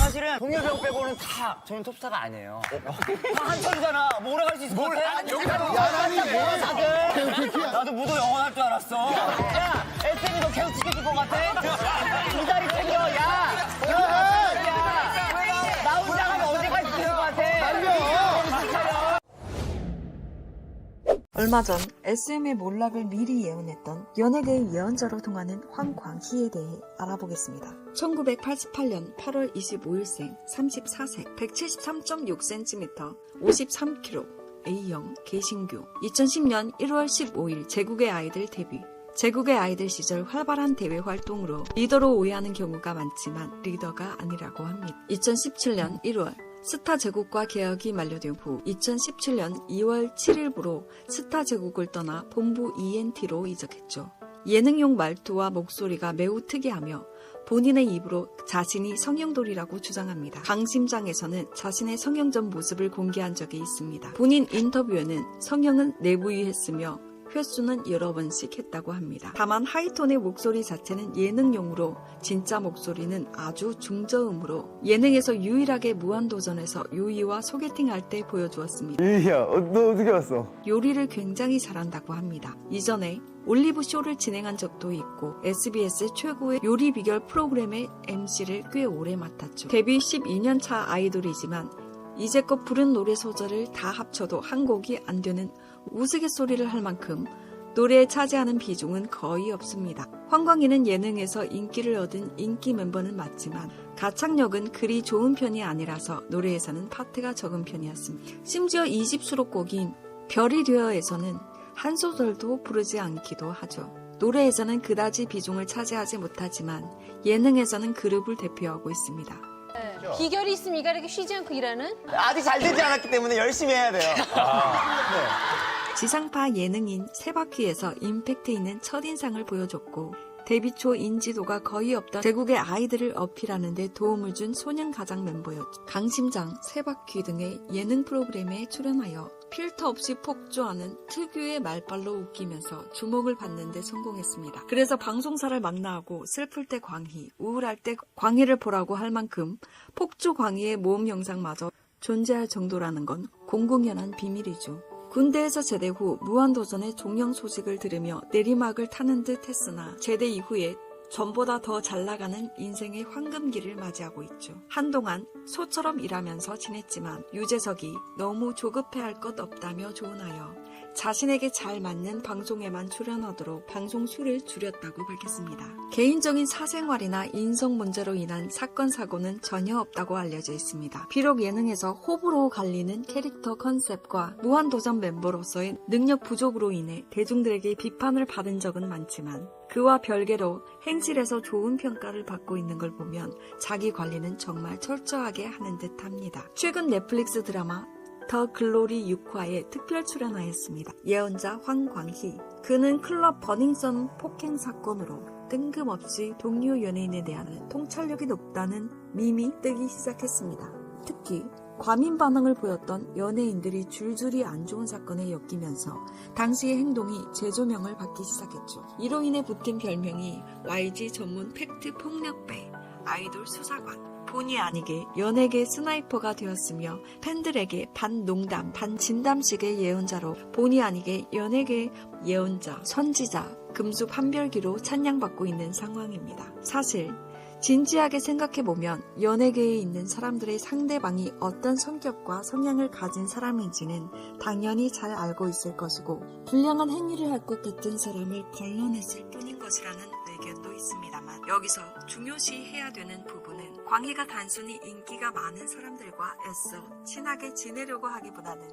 사실은 동료병 빼고는 다 저는 톱스타가 아니에요. 다 한철이잖아. 뭐 오래 갈 수 있을 것 같아? 여기다 야란이네. 나도 무도 영원할 줄 알았어. 야, SM이 너 계속 지켜줄 것 같아? 두 다리 챙겨. 야, 나 혼자 가면 언제까지 지켜줄 것 같아? 얼마 전 SM의 몰락을 미리 예언했던 연예계의 예언자로 통하는 황광희에 대해 알아보겠습니다. 1988년 8월 25일생, 34세, 173.6cm, 53kg, A형, 개신교. 2010년 1월 15일 제국의 아이들 데뷔. 제국의 아이들 시절 활발한 대외 활동으로 리더로 오해하는 경우가 많지만 리더가 아니라고 합니다. 2017년 1월 스타 제국과 계약이 만료된 후 2017년 2월 7일부로 스타 제국을 떠나 본부 ENT로 이적했죠. 예능용 말투와 목소리가 매우 특이하며 본인의 입으로 자신이 성형돌이라고 주장합니다. 강심장에서는 자신의 성형 전 모습을 공개한 적이 있습니다. 본인 인터뷰에는 성형은 내부유했으며 횟수는 여러 번씩 했다고 합니다. 다만 하이톤의 목소리 자체는 예능용으로 진짜 목소리는 아주 중저음으로 예능에서 유일하게 무한도전에서 요이와 소개팅할 때 보여주었습니다. 유희야, 너 어떻게 왔어? 요리를 굉장히 잘한다고 합니다. 이전에 올리브 쇼를 진행한 적도 있고 SBS 최고의 요리 비결 프로그램의 MC를 꽤 오래 맡았죠. 데뷔 12년차 아이돌이지만 이제껏 부른 노래 소절을 다 합쳐도 한 곡이 안 되는 우스갯소리를 할 만큼 노래에 차지하는 비중은 거의 없습니다. 황광희는 예능에서 인기를 얻은 인기 멤버는 맞지만 가창력은 그리 좋은 편이 아니라서 노래에서는 파트가 적은 편이었습니다. 심지어 2집 수록곡인 별이 되어에서는 한 소절도 부르지 않기도 하죠. 노래에서는 그다지 비중을 차지하지 못하지만 예능에서는 그룹을 대표하고 있습니다. 비결이 있습니까? 이렇게 쉬지 않고 일하는? 아직 잘 되지 않았기 때문에 열심히 해야 돼요. 지상파 예능인 세바퀴에서 임팩트 있는 첫인상을 보여줬고 데뷔 초 인지도가 거의 없던 제국의 아이들을 어필하는 데 도움을 준 소년가장 멤버였죠. 강심장, 세바퀴 등의 예능 프로그램에 출연하여 필터 없이 폭주하는 특유의 말빨로 웃기면서 주목을 받는 데 성공했습니다. 그래서 방송사를 만나고 슬플 때 광희, 우울할 때 광희를 보라고 할 만큼 폭주 광희의 모험 영상마저 존재할 정도라는 건 공공연한 비밀이죠. 군대에서 제대 후 무한도전의 종영 소식을 들으며 내리막을 타는 듯 했으나 제대 이후에 전보다 더 잘나가는 인생의 황금기를 맞이하고 있죠. 한동안 소처럼 일하면서 지냈지만 유재석이 너무 조급해할 것 없다며 조언하여 자신에게 잘 맞는 방송에만 출연하도록 방송 수를 줄였다고 밝혔습니다. 개인적인 사생활이나 인성 문제로 인한 사건 사고는 전혀 없다고 알려져 있습니다. 비록 예능에서 호불호 갈리는 캐릭터 컨셉과 무한도전 멤버로서의 능력 부족으로 인해 대중들에게 비판을 받은 적은 많지만 그와 별개로 행실에서 좋은 평가를 받고 있는 걸 보면 자기 관리는 정말 철저하게 하는 듯합니다. 최근 넷플릭스 드라마 더 글로리 6화에 특별 출연하였습니다. 예언자 황광희. 그는 클럽 버닝썬 폭행 사건으로 뜬금없이 동료 연예인에 대한 통찰력이 높다는 밈이 뜨기 시작했습니다. 특히 과민 반응을 보였던 연예인들이 줄줄이 안 좋은 사건에 엮이면서 당시의 행동이 재조명을 받기 시작했죠. 이로 인해 붙은 별명이 YG 전문 팩트 폭력배, 아이돌 수사관, 본의 아니게 연예계 스나이퍼가 되었으며 팬들에게 반 농담, 반 진담식의 예언자로 본의 아니게 연예계 예언자, 선지자, 금수 판별기로 찬양받고 있는 상황입니다. 사실 진지하게 생각해보면 연예계에 있는 사람들의 상대방이 어떤 성격과 성향을 가진 사람인지는 당연히 잘 알고 있을 것이고 불량한 행위를 할 것 같은 사람을 걸러냈을 뿐인 것이라는 의견도 있습니다만 여기서 중요시해야 되는 부분은 광희가 단순히 인기가 많은 사람들과 애써 친하게 지내려고 하기보다는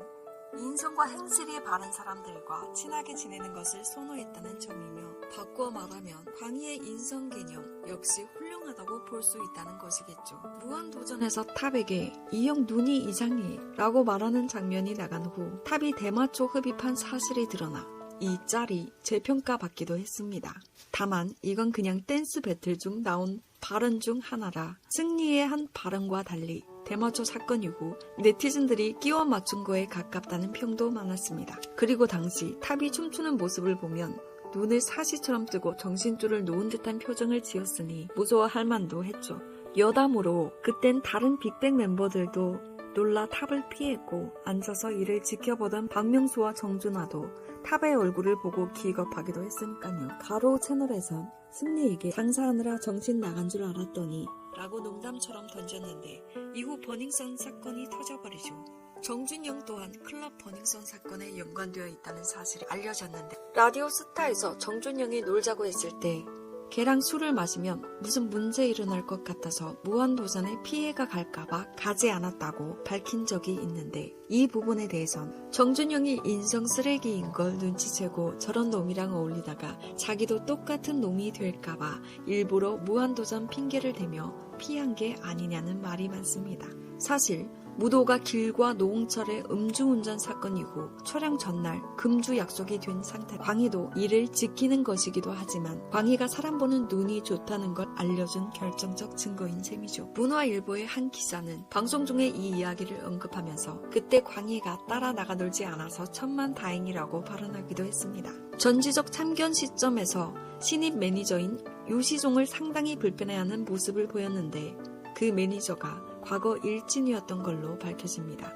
인성과 행실이 바른 사람들과 친하게 지내는 것을 선호했다는 점이며 바꿔 말하면 광희의 인성 개념 역시 훌륭하다고 볼 수 있다는 것이겠죠. 무한도전에서 탑에게 이 형 눈이 이상해 라고 말하는 장면이 나간 후 탑이 대마초 흡입한 사실이 드러나 이 짤이 재평가받기도 했습니다. 다만 이건 그냥 댄스 배틀 중 나온 발언 중 하나라 승리의 한 발언과 달리 대마초 사건 이후 네티즌들이 끼워 맞춘 거에 가깝다는 평도 많았습니다. 그리고 당시 탑이 춤추는 모습을 보면 눈을 사시처럼 뜨고 정신줄을 놓은 듯한 표정을 지었으니 무서워할 만도 했죠. 여담으로 그땐 다른 빅뱅 멤버들도 놀라 탑을 피했고 앉아서 이를 지켜보던 박명수와 정준하도 탑의 얼굴을 보고 기겁하기도 했으니까요. 가로 채널에선 승리에게 장사하느라 정신 나간 줄 알았더니 라고 농담처럼 던졌는데 이후 버닝썬 사건이 터져버리죠. 정준영 또한 클럽 버닝썬 사건에 연관되어 있다는 사실이 알려졌는데 라디오 스타에서 정준영이 놀자고 했을 때 걔랑 술을 마시면 무슨 문제 일어날 것 같아서 무한도전에 피해가 갈까봐 가지 않았다고 밝힌 적이 있는데 이 부분에 대해선 정준영이 인성 쓰레기인 걸 눈치채고 저런 놈이랑 어울리다가 자기도 똑같은 놈이 될까봐 일부러 무한도전 핑계를 대며 피한 게 아니냐는 말이 많습니다. 사실 무도가 길과 노홍철의 음주운전 사건 이후 촬영 전날 금주 약속이 된 상태. 광희도 이를 지키는 것이기도 하지만 광희가 사람 보는 눈이 좋다는 걸 알려준 결정적 증거인 셈이죠. 문화일보의 한 기자는 방송 중에 이 이야기를 언급하면서 그때 광희가 따라 나가 놀지 않아서 천만다행이라고 발언하기도 했습니다. 전지적 참견 시점에서 신입 매니저인 유시종을 상당히 불편해하는 모습을 보였는데 그 매니저가 과거 일진이었던 걸로 밝혀집니다.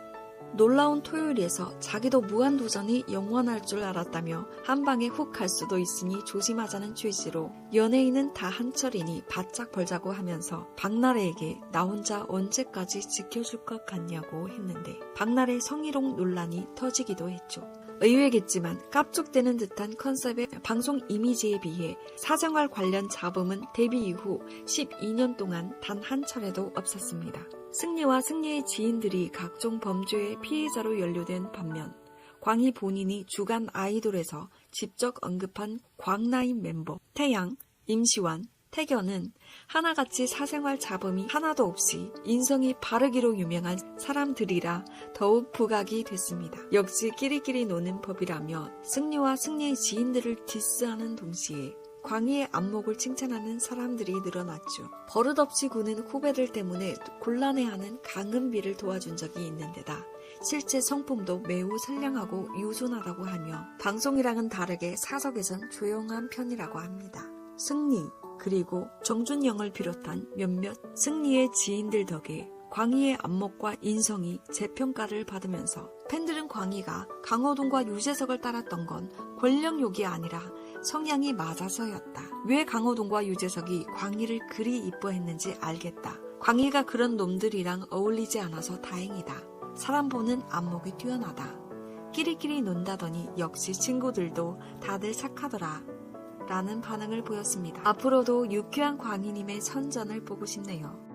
놀라운 토요일에서 자기도 무한도전이 영원할 줄 알았다며 한 방에 훅 갈 수도 있으니 조심하자는 취지로 연예인은 다 한철이니 바짝 벌자고 하면서 박나래에게 나 혼자 언제까지 지켜줄 것 같냐고 했는데 박나래 성희롱 논란이 터지기도 했죠. 의외겠지만 깝죽대는 듯한 컨셉의 방송 이미지에 비해 사생활 관련 잡음은 데뷔 이후 12년 동안 단 한 차례도 없었습니다. 승리와 승리의 지인들이 각종 범죄의 피해자로 연루된 반면 광희 본인이 주간 아이돌에서 직접 언급한 광나인 멤버 태양, 임시완, 태견은 하나같이 사생활 잡음이 하나도 없이 인성이 바르기로 유명한 사람들이라 더욱 부각이 됐습니다. 역시 끼리끼리 노는 법이라며 승리와 승리의 지인들을 디스하는 동시에 광희의 안목을 칭찬하는 사람들이 늘어났죠. 버릇없이 구는 후배들 때문에 곤란해하는 강은비를 도와준 적이 있는 데다 실제 성품도 매우 선량하고 유순하다고 하며 방송이랑은 다르게 사석에선 조용한 편이라고 합니다. 승리 그리고 정준영을 비롯한 몇몇 승리의 지인들 덕에 광희의 안목과 인성이 재평가를 받으면서 팬들은 광희가 강호동과 유재석을 따랐던 건 권력욕이 아니라 성향이 맞아서였다. 왜 강호동과 유재석이 광희를 그리 이뻐했는지 알겠다. 광희가 그런 놈들이랑 어울리지 않아서 다행이다. 사람 보는 안목이 뛰어나다. 끼리끼리 논다더니 역시 친구들도 다들 착하더라. 라는 반응을 보였습니다. 앞으로도 유쾌한 광희님의 선전을 보고 싶네요.